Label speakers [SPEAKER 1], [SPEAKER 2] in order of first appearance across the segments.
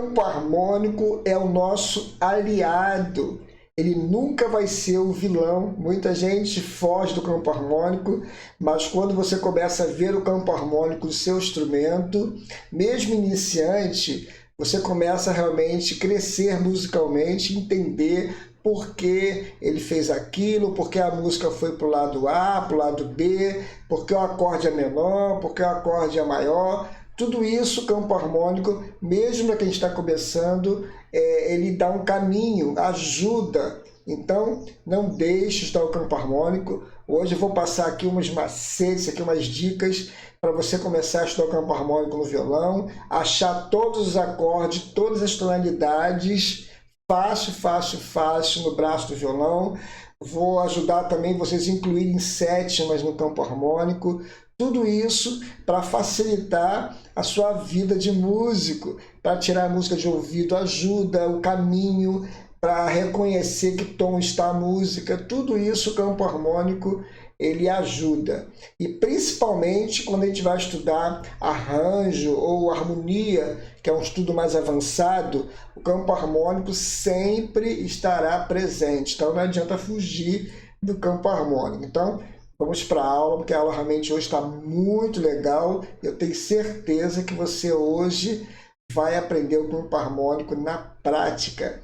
[SPEAKER 1] campo harmônico é o nosso aliado. Ele nunca vai ser o vilão. Muita gente foge do campo harmônico, mas quando você começa a ver o campo harmônico do seu instrumento, mesmo iniciante, você começa a realmente crescer musicalmente, entender por que ele fez aquilo, por que a música foi para o lado A, para o lado B, por que o acorde é menor, por que o acorde é maior. Tudo isso, o campo harmônico, mesmo para quem está começando, ele dá um caminho, ajuda. Então, não deixe de estudar o campo harmônico. Hoje eu vou passar aqui umas macetes, aqui umas dicas para você começar a estudar o campo harmônico no violão, achar todos os acordes, todas as tonalidades, fácil, fácil, fácil no braço do violão. Vou ajudar também vocês a incluírem sétimas no campo harmônico. Tudo isso para facilitar a sua vida de músico, para tirar a música de ouvido ajuda, o caminho para reconhecer que tom está a música. Tudo isso o campo harmônico ele ajuda. E principalmente quando a gente vai estudar arranjo ou harmonia, que é um estudo mais avançado, o campo harmônico sempre estará presente. Então não adianta fugir do campo harmônico. Então vamos para a aula, porque a aula realmente hoje está muito legal. Eu tenho certeza que você hoje vai aprender o campo harmônico na prática.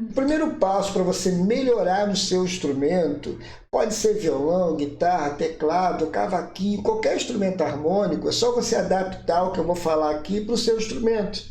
[SPEAKER 1] O primeiro passo para você melhorar no seu instrumento, pode ser violão, guitarra, teclado, cavaquinho, qualquer instrumento harmônico, é só você adaptar o que eu vou falar aqui para o seu instrumento.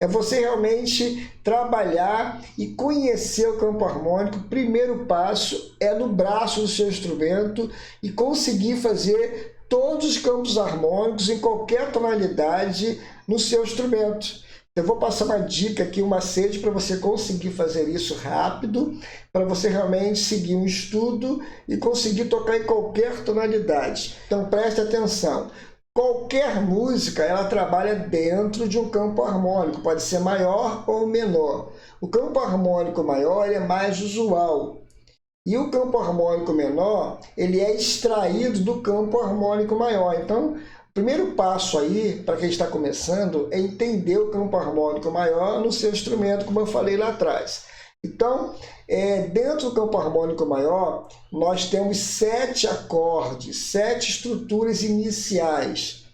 [SPEAKER 1] É você realmente trabalhar e conhecer o campo harmônico. O primeiro passo é no braço do seu instrumento e conseguir fazer todos os campos harmônicos em qualquer tonalidade no seu instrumento. Eu vou passar uma dica aqui, um macete para você conseguir fazer isso rápido, para você realmente seguir um estudo e conseguir tocar em qualquer tonalidade. Então preste atenção. Qualquer música, ela trabalha dentro de um campo harmônico, pode ser maior ou menor. O campo harmônico maior ele é mais usual. E o campo harmônico menor, ele é extraído do campo harmônico maior. Então, o primeiro passo aí, para quem está começando, é entender o campo harmônico maior no seu instrumento, como eu falei lá atrás. Então, dentro do campo harmônico maior, nós temos 7 acordes, 7 estruturas iniciais.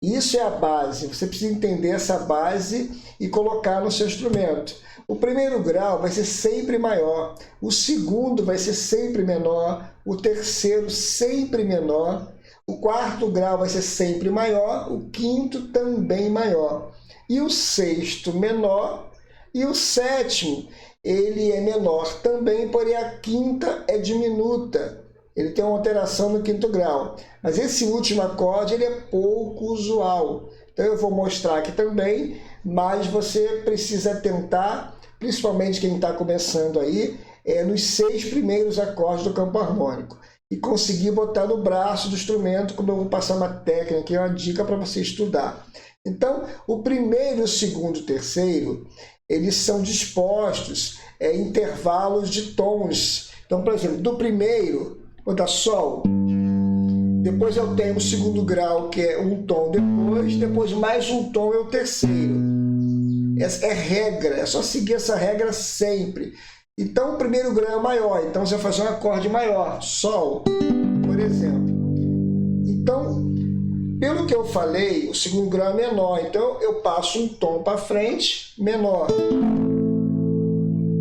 [SPEAKER 1] Isso é a base, você precisa entender essa base e colocar no seu instrumento. O primeiro grau vai ser sempre maior, o segundo vai ser sempre menor, o terceiro sempre menor, o quarto grau vai ser sempre maior, o quinto também maior, e o sexto menor, e o sétimo ele é menor também, porém a quinta é diminuta. Ele tem uma alteração no quinto grau. Mas esse último acorde ele é pouco usual. Então eu vou mostrar aqui também, mas você precisa tentar, principalmente quem está começando aí, nos 6 primeiros acordes do campo harmônico. E conseguir botar no braço do instrumento, como eu vou passar uma técnica aqui, uma dica para você estudar. Então, o primeiro, o segundo e o terceiro, eles são dispostos em intervalos de tons. Então, por exemplo, do primeiro, vou dar Sol. Depois eu tenho o segundo grau, que é um tom depois mais um tom é o terceiro. Essa é regra, é só seguir essa regra sempre. Então, o primeiro grau é maior, então você vai fazer um acorde maior, Sol, por exemplo. Então, pelo que eu falei, o segundo grau é menor, então eu passo um tom para frente, menor.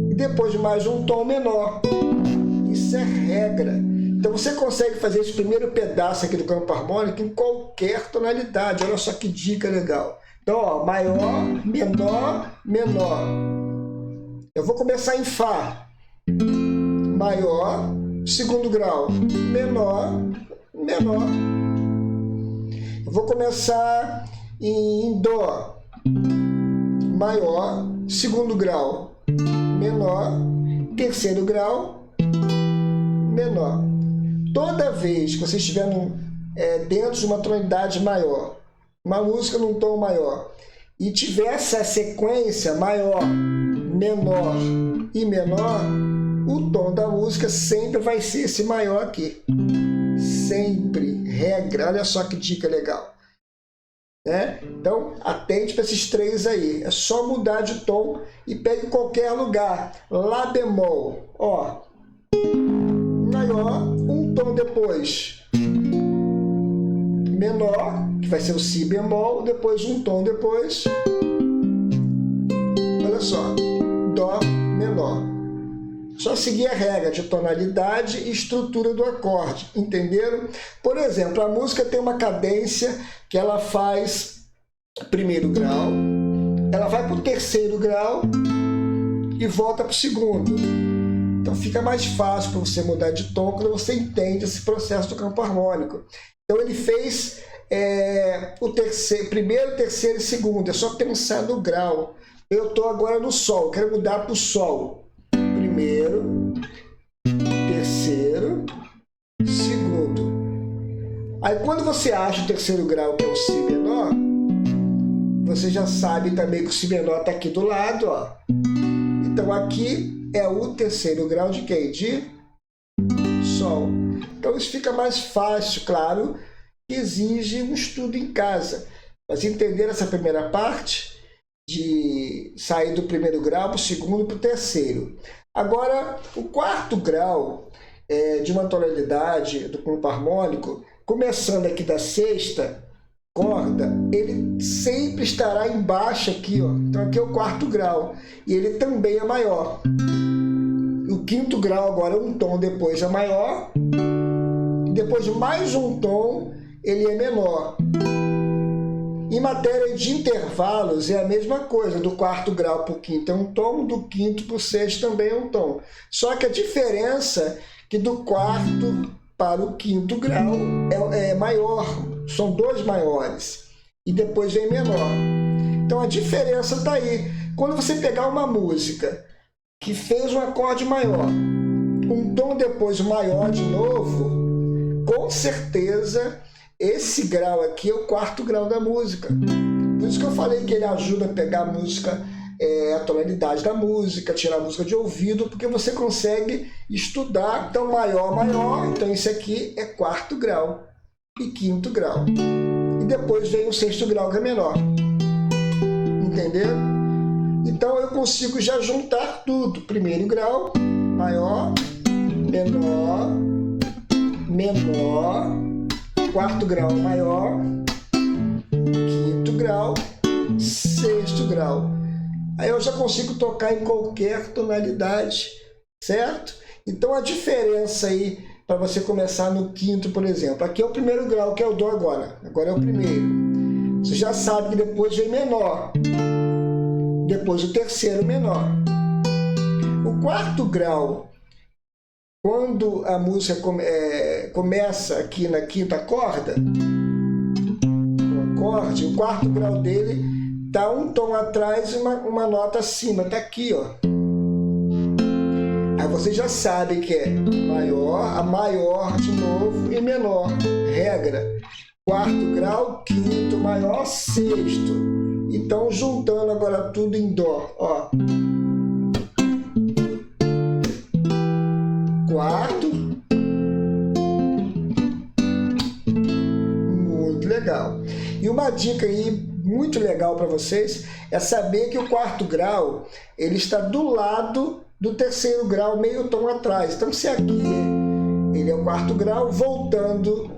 [SPEAKER 1] E depois mais um tom menor. Isso é regra. Então você consegue fazer esse primeiro pedaço aqui do campo harmônico em qualquer tonalidade. Olha só que dica legal. Então, ó, maior, menor, menor. Eu vou começar em Fá. Maior, segundo grau. Menor, menor. Eu vou começar em Dó. Maior, segundo grau. Menor, terceiro grau, menor. Toda vez que você estiver dentro de uma tonalidade maior, uma música num tom maior, e tiver essa sequência maior, menor e menor, o tom da música sempre vai ser esse maior aqui. Sempre, regra. Olha só que dica legal. né? Então, atente para esses três aí. É só mudar de tom e pegue em qualquer lugar. Lá bemol, ó, maior, um tom depois menor, que vai ser o si bemol, depois um tom depois, olha só, dó menor. Só seguir a regra de tonalidade e estrutura do acorde, entenderam? Por exemplo, a música tem uma cadência que ela faz primeiro grau, ela vai para o terceiro grau e volta para o segundo. Então fica mais fácil para você mudar de tom quando você entende esse processo do campo harmônico. Então ele fez o primeiro, terceiro e segundo, é só pensar no grau. Eu estou agora no sol, quero mudar para o sol. Primeiro, terceiro, segundo. Aí quando você acha o terceiro grau, que é o si menor, você já sabe também que o si menor está aqui do lado, ó. Então aqui é o terceiro grau de quem? De sol. Então isso fica mais fácil, claro, que exige um estudo em casa. Mas entender essa primeira parte, de sair do primeiro grau para o segundo para o terceiro. Agora, o quarto grau de uma tonalidade do campo harmônico, começando aqui da sexta corda, ele sempre estará embaixo aqui, ó. Então aqui é o quarto grau, e ele também é maior. O quinto grau agora, um tom depois é maior, e depois de mais um tom, ele é menor. Em matéria de intervalos, é a mesma coisa, do quarto grau para o quinto é um tom, do quinto para o sexto também é um tom. Só que a diferença é que do quarto para o quinto grau é maior, são dois maiores, e depois vem menor. Então a diferença está aí. Quando você pegar uma música que fez um acorde maior, um tom depois maior de novo, com certeza esse grau aqui é o quarto grau da música. Por isso que eu falei que ele ajuda a pegar a música, a tonalidade da música, tirar a música de ouvido, porque você consegue estudar. Então, maior, maior. Então, esse aqui é quarto grau e quinto grau. E depois vem o sexto grau, que é menor. Entendeu? Então, eu consigo já juntar tudo. Primeiro grau, maior, menor, menor, quarto grau maior, quinto grau, sexto grau. Aí eu já consigo tocar em qualquer tonalidade, certo? Então a diferença aí, para você começar no quinto, por exemplo, aqui é o primeiro grau, que é o dó agora. Agora é o primeiro. Você já sabe que depois vem menor. Depois o terceiro menor. O quarto grau, quando a música começa aqui na quinta corda, o acorde, o quarto grau dele está um tom atrás e uma nota acima, está aqui, ó. Aí você já sabe que é maior, a maior de novo e menor, regra. Quarto grau, quinto, maior, sexto. Então, juntando agora tudo em dó, ó. Quarto, muito legal. E uma dica aí muito legal para vocês é saber que o quarto grau ele está do lado do terceiro grau, meio tom atrás. Então, se aqui ele é o quarto grau, voltando,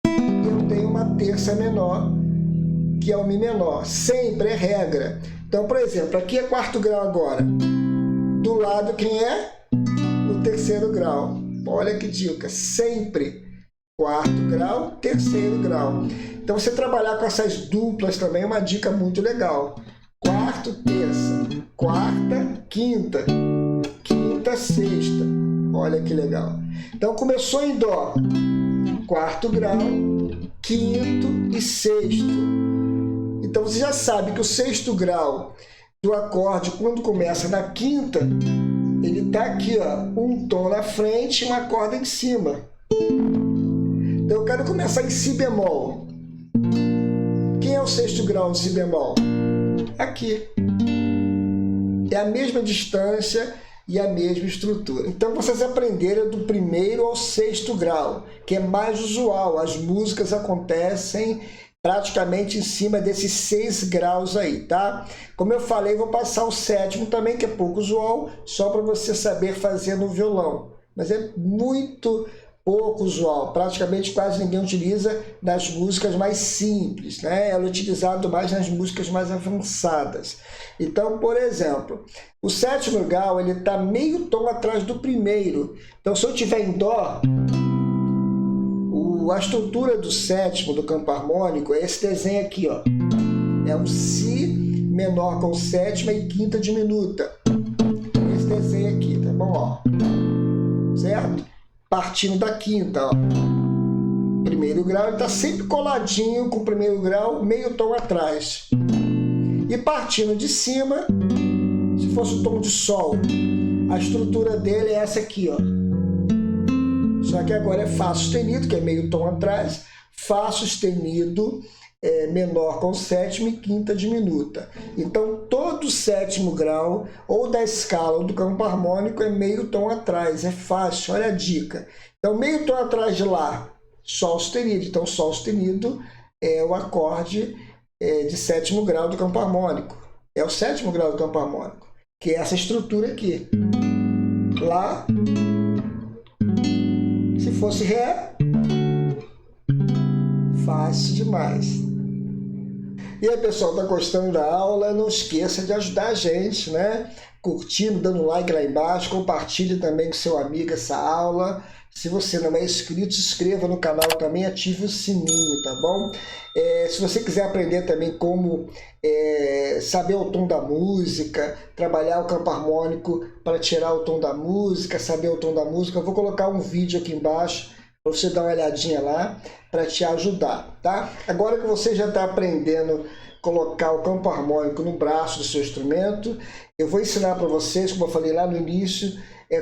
[SPEAKER 1] eu tenho uma terça menor, que é o mi menor. Sempre é regra. Então, por exemplo, aqui é quarto grau agora. Do lado quem é? O terceiro grau. Olha que dica, sempre quarto grau, terceiro grau. Então você trabalhar com essas duplas também é uma dica muito legal. Quarto, terça, quarta, quinta, quinta, sexta. Olha que legal. Então começou em dó, quarto grau, quinto e sexto. Então você já sabe que o sexto grau do acorde, quando começa na quinta, ele está aqui, ó, um tom na frente e uma corda em cima. Então eu quero começar em si bemol. Quem é o sexto grau de si bemol? Aqui. É a mesma distância e a mesma estrutura. Então vocês aprenderam do primeiro ao sexto grau, que é mais usual. As músicas acontecem praticamente em cima desses 6 graus aí, tá? Como eu falei, vou passar o sétimo também, que é pouco usual, só para você saber fazer no violão. Mas é muito pouco usual, praticamente quase ninguém utiliza nas músicas mais simples, né? Ela é utilizado mais nas músicas mais avançadas. Então, por exemplo, o sétimo grau ele está meio tom atrás do primeiro. Então, se eu estiver em dó, a estrutura do sétimo do campo harmônico é esse desenho aqui, ó. É um si menor com sétima e quinta diminuta. Esse desenho aqui, tá bom? Ó. Certo? Partindo da quinta, ó. Primeiro grau, ele está sempre coladinho com o primeiro grau, meio tom atrás. E partindo de cima, se fosse o tom de sol, a estrutura dele é essa aqui, ó. Só que agora é Fá sustenido, que é meio tom atrás, Fá sustenido menor com sétima e quinta diminuta. Então, todo sétimo grau, ou da escala ou do campo harmônico, é meio tom atrás. É fácil, olha a dica. Então, meio tom atrás de Lá, Sol sustenido. Então, Sol sustenido é o acorde de sétimo grau do campo harmônico. É o sétimo grau do campo harmônico, que é essa estrutura aqui. Lá. Se fosse Ré, fácil demais. E aí, pessoal, tá gostando da aula? Não esqueça de ajudar a gente, né? Curtindo, dando like lá embaixo, compartilhe também com seu amigo essa aula. Se você não é inscrito, se inscreva no canal também, ative o sininho, tá bom? Se você quiser aprender também como saber o tom da música, trabalhar o campo harmônico para tirar o tom da música, saber o tom da música, eu vou colocar um vídeo aqui embaixo para você dar uma olhadinha lá para te ajudar, tá? Agora que você já está aprendendo a colocar o campo harmônico no braço do seu instrumento, eu vou ensinar para vocês, como eu falei lá no início,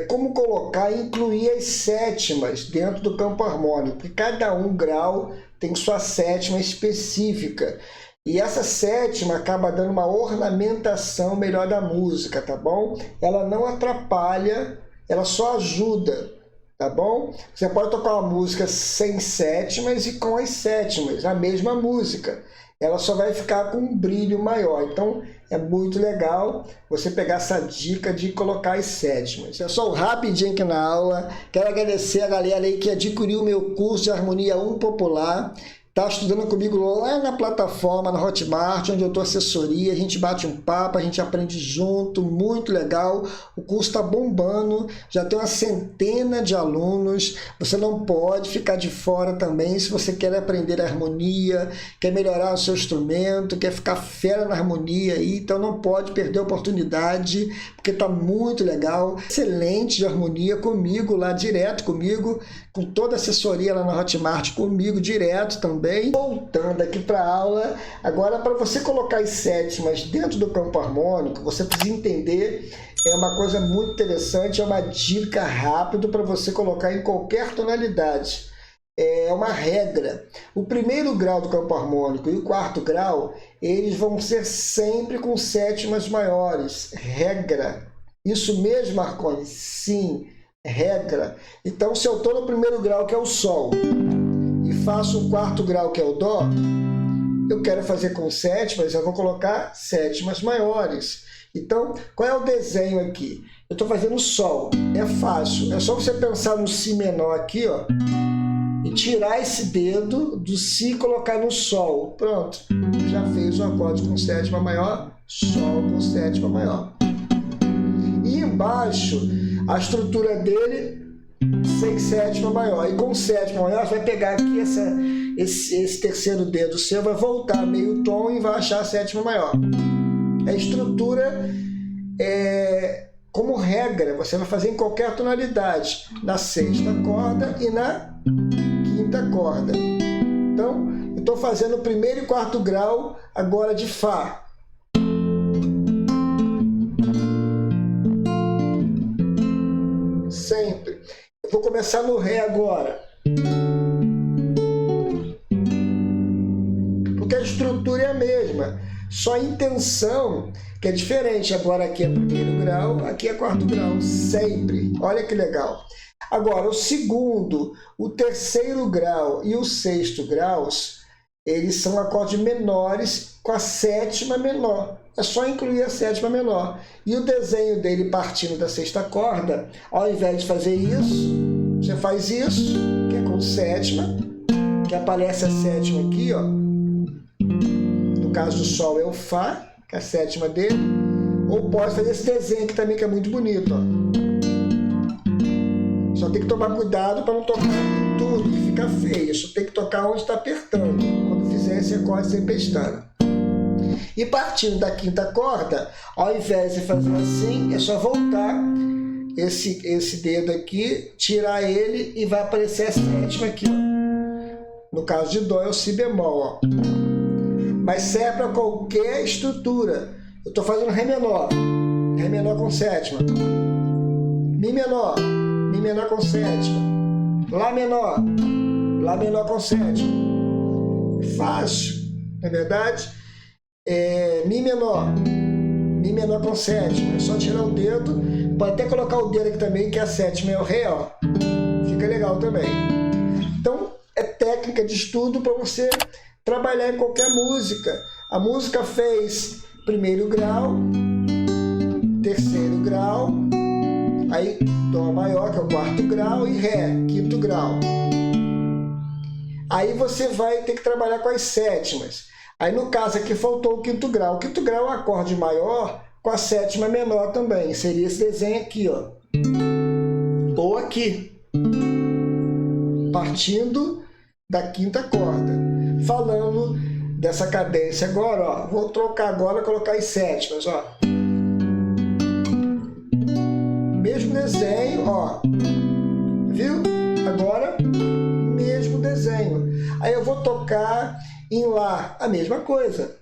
[SPEAKER 1] como colocar e incluir as sétimas dentro do campo harmônico, porque cada grau tem sua sétima específica. E essa sétima acaba dando uma ornamentação melhor da música, tá bom? Ela não atrapalha, ela só ajuda, tá bom? Você pode tocar uma música sem sétimas e com as sétimas, a mesma música. Ela só vai ficar com um brilho maior. Então, é muito legal você pegar essa dica de colocar as sétimas. Pessoal, rapidinho aqui na aula. Quero agradecer a galera aí que adquiriu o meu curso de Harmonia 1 Popular. Está estudando comigo lá na plataforma, na Hotmart, onde eu dou assessoria, a gente bate um papo, a gente aprende junto, muito legal. O curso está bombando, já tem uma centena de alunos. Você não pode ficar de fora também se você quer aprender a harmonia, quer melhorar o seu instrumento, quer ficar fera na harmonia aí, então não pode perder a oportunidade, porque está muito legal. Excelente de harmonia comigo lá, direto comigo, com toda a assessoria lá na Hotmart comigo, direto também. Voltando aqui para a aula, agora para você colocar as sétimas dentro do campo harmônico, você precisa entender, é uma coisa muito interessante, é uma dica rápida para você colocar em qualquer tonalidade. É uma regra. O primeiro grau do campo harmônico e o quarto grau, eles vão ser sempre com sétimas maiores. Regra. Isso mesmo, Marconi? Sim, regra. Então, se eu estou no primeiro grau, que é o Sol, e faço um quarto grau, que é o Dó, eu quero fazer com sétimas, eu vou colocar sétimas maiores. Então, qual é o desenho aqui? Eu estou fazendo Sol. É fácil. É só você pensar no Si menor aqui, ó, e tirar esse dedo do Si e colocar no Sol. Pronto. Já fez o acorde com sétima maior, Sol com sétima maior. E embaixo, a estrutura dele sem sétima maior. E com sétima maior, você vai pegar aqui esse terceiro dedo seu, vai voltar meio tom e vai achar a sétima maior. A estrutura como regra, você vai fazer em qualquer tonalidade, na sexta corda e na quinta corda. Então, eu estou fazendo o primeiro e quarto grau agora de Fá. Sempre. Eu vou começar no Ré agora. Porque a estrutura é a mesma. Só a intenção que é diferente. Agora aqui é primeiro grau, aqui é quarto grau. Sempre. Olha que legal. Agora, o segundo, o terceiro grau e o sexto graus, eles são acordes menores com a sétima menor. É só incluir a sétima menor. E o desenho dele partindo da sexta corda, ao invés de fazer isso, você faz isso, que é com sétima, que aparece a sétima aqui, ó. No caso do Sol é o Fá, que é a sétima dele. Ou pode fazer esse desenho aqui também, que é muito bonito, ó. Só tem que tomar cuidado para não tocar em tudo, que fica feio. Só tem que tocar onde está apertando, quando fizer esse acorde sem pestana. E partindo da quinta corda, ao invés de fazer assim, é só voltar esse dedo aqui, tirar ele e vai aparecer a sétima aqui, ó. No caso de Dó é o Si bemol, ó. Mas serve para qualquer estrutura. Eu estou fazendo Ré menor com sétima. Mi menor com sétima. Lá menor com sétima. Fácil, não é verdade? Mi menor com sétima. É só tirar o dedo. Pode até colocar o dedo aqui também, que a sétima é o Ré, ó. Fica legal também. Então, é técnica de estudo para você trabalhar em qualquer música. A música fez primeiro grau, terceiro grau, aí Dó maior, que é o quarto grau, e Ré, quinto grau. Aí você vai ter que trabalhar com as sétimas. Aí no caso aqui faltou o quinto grau. O quinto grau é um acorde maior com a sétima menor também. Seria esse desenho aqui, ó. Ou aqui. Partindo da quinta corda. Falando dessa cadência agora, ó. Vou trocar agora e colocar as sétimas, ó. Mesmo desenho, ó. Viu? Agora, mesmo desenho. Aí eu vou tocar em Lá, a mesma coisa.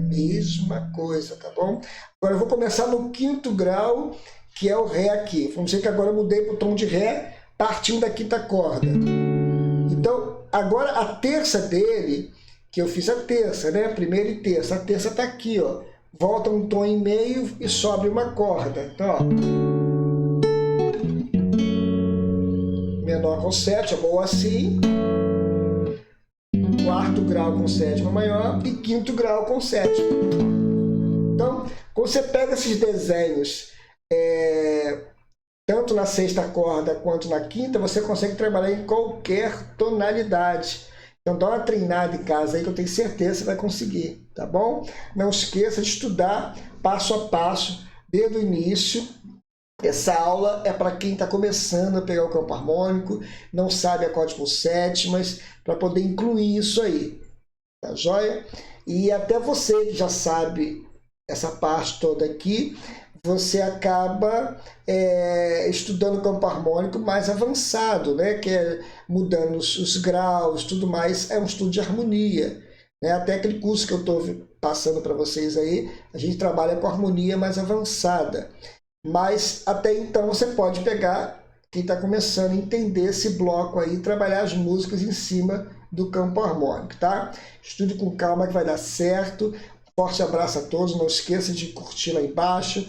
[SPEAKER 1] Mesma coisa, tá bom? Agora eu vou começar no quinto grau, que é o Ré aqui. Vamos dizer que agora eu mudei para o tom de Ré, partindo da quinta corda. Então, agora a terça dele, que eu fiz a terça, né? Primeira e terça. A terça está aqui, ó. Volta um tom em meio e sobe uma corda. Então, ó. Menor com sétima, ou assim. Quarto grau com sétima maior e quinto grau com sétima. Então, quando você pega esses desenhos, tanto na sexta corda quanto na quinta, você consegue trabalhar em qualquer tonalidade. Então dá uma treinada em casa aí que eu tenho certeza que você vai conseguir, tá bom? Não esqueça de estudar passo a passo, desde o início. Essa aula é para quem está começando a pegar o campo harmônico, não sabe acorde com sétimas, para poder incluir isso aí, tá joia? E até você que já sabe essa parte toda aqui, você acaba estudando o campo harmônico mais avançado, né? Que é mudando os graus, tudo mais, é um estudo de harmonia. Né? Até aquele curso que eu estou passando para vocês aí, a gente trabalha com harmonia mais avançada. Mas até então você pode pegar, quem está começando a entender esse bloco aí, trabalhar as músicas em cima do campo harmônico, tá? Estude com calma que vai dar certo. Forte abraço a todos, não esqueça de curtir lá embaixo,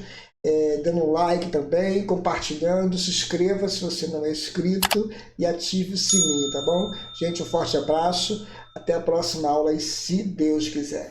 [SPEAKER 1] dando um like também, compartilhando, se inscreva se você não é inscrito e ative o sininho, tá bom? Gente, um forte abraço, até a próxima aula e se Deus quiser.